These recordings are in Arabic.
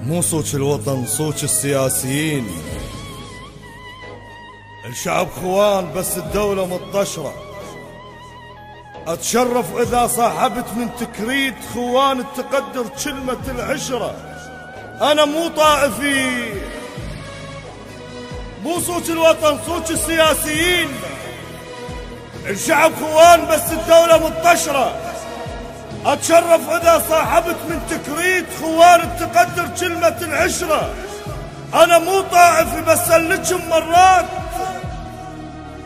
مو صوت الوطن، صوت السياسيين. الشعب خوان بس الدولة مطشرة. أتشرف إذا صاحبت من تكريت خوان تقدر كلمة العشرة. أنا مو طائفي، مو صوت الوطن، صوت السياسيين. الشعب خوان بس الدولة مطشرة. أتشرف إذا صاحبت من تكريت خوان تقدر كلمة العشرة. أنا مو طائفي بس ألجم مرات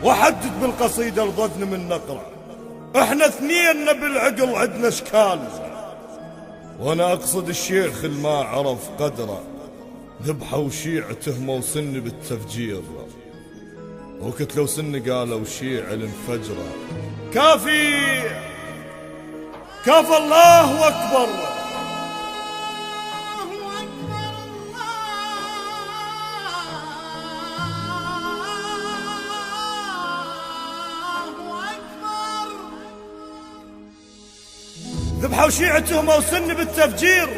وأحدد بالقصيدة الضدن من نقرة. إحنا اثنين بالعقل عدنا أشكال، وأنا أقصد الشيخ الما عرف قدره. ذبحه وشيع تهمه وسن بالتفجير، وقت لو سن قالوا شيع الانفجره. كافي كافى الله أكبر. ذبحوا شيعتهم وسن بالتفجير،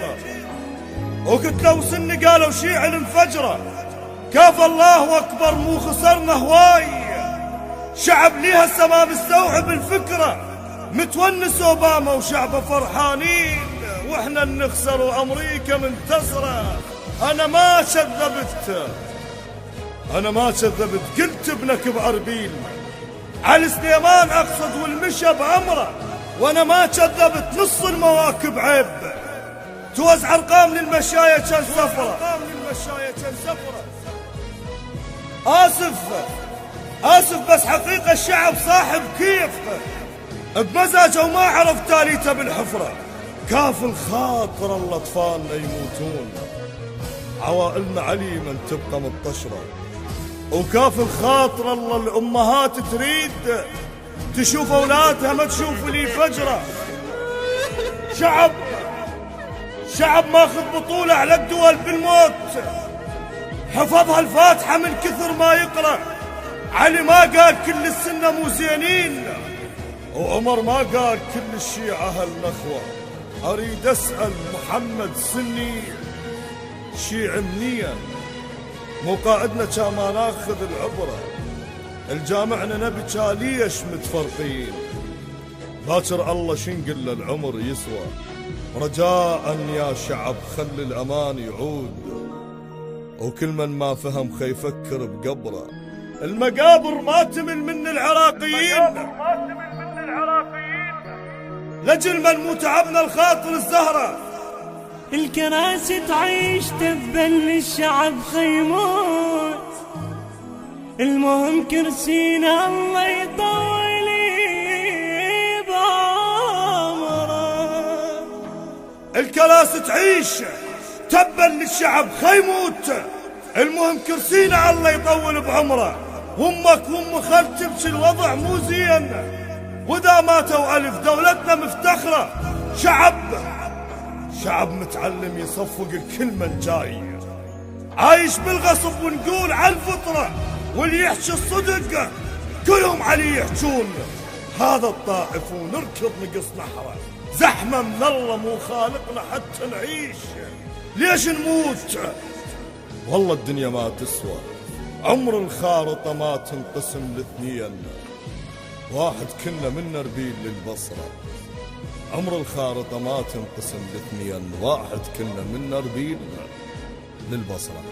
وقلت لو سن قالوا شيع الانفجره. كافى الله أكبر. مو خسرنا هواي، شعب ليها السما مستوعب الفكرة. متونس أوباما وشعبه فرحانين، وإحنا نخسر وأمريكا منتصرة. أنا ما كذبت، قلت ابنك بأربيل. علي سليمان أقصد والمشى بأمره. وأنا ما كذبت، نص المواكب عيب. توزع أرقام للمشاية كان سفرة. آسف بس حقيقة الشعب صاحب كيف بمزاجه وما عرف تاليته بالحفرة. كاف الخاطر الله أطفالنا يموتون، عوائلنا عليما تبقى مطشرة. وكاف الخاطر الله الأمهات تريد تشوف أولادها ما تشوف لي فجرة. شعب ماخذ بطولة على الدول بالموت، حفظها الفاتحة من كثر ما يقرأ. علي ما قال كل السنة مو زينين، وعمر ما قال كل الشيعة هالنخوة. أريد أسأل محمد سني شيع منيا، مو قائدنا كما ناخذ العبرة. الجامعنا نبي ليش متفرقين؟ باكر الله شنقل العمر يسوى. رجاء يا شعب خل الأمان يعود، وكل من ما فهم خي يفكر بقبره. المقابر ما تمل من العراقيين، لجل من مو تعبنا الخاطر الزهرة. الكراسي تعيش تذبل الشعب خيموت، المهم كرسينا الله يطول بعمره. الكراسي تعيش تبل للشعب خيموت، المهم كرسينا الله يطول بعمره. وامك وام خالتك تمشي الوضع مو زين، واذا ماتوا الف دولتنا مفتخره. شعب متعلم يصفق الكلمه الجايه، عايش بالغصب ونقول على الفطره. واللي يحكي الصدق كلهم علي يحجون. هذا الطائف ونركض نقص نحره. زحمه من الله مو خالقنا حتى نعيش. ليش نموت؟ والله الدنيا ما تسوى. عمر الخارطة ما تنقسم لاثنين، واحد كنا من أربيل للبصرة. عمر الخارطة ما تنقسم لاثنين، واحد كنا من أربيل للبصرة.